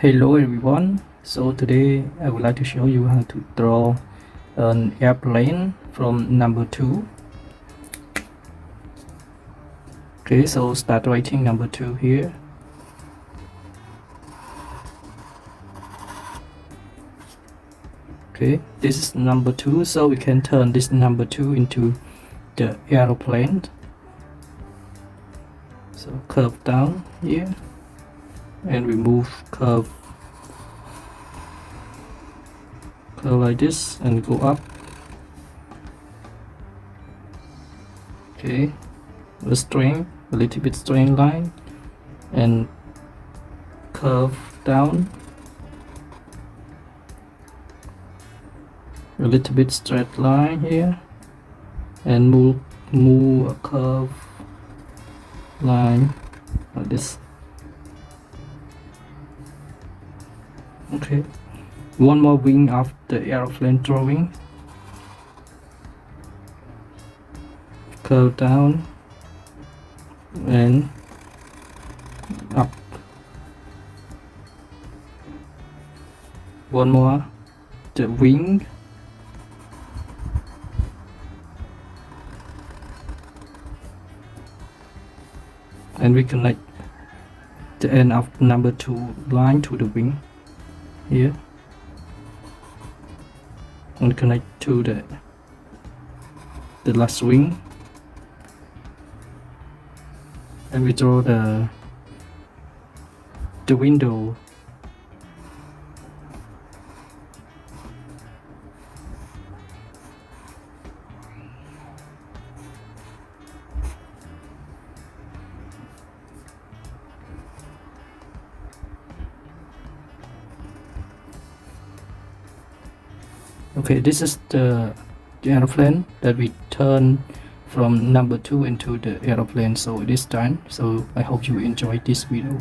Hello everyone. So today I would like to show you how to draw an airplane from number 2. Okay, so start writing number 2 here. Okay, this is number 2, so we can turn this number 2 into the aeroplane. So curve down here and remove curve like this and go up. Okay, a little bit straight line and curve down, a little bit straight line here and move a curve line like this. Okay, one more wing of the aeroplane drawing. Curve down and up. One more, the wing. And we connect the end of number 2 line to the wing here and connect to the last wing, and we draw the window. Okay, this is the aeroplane that we turn from number 2 into the aeroplane, so it is done. So I hope you enjoyed this video.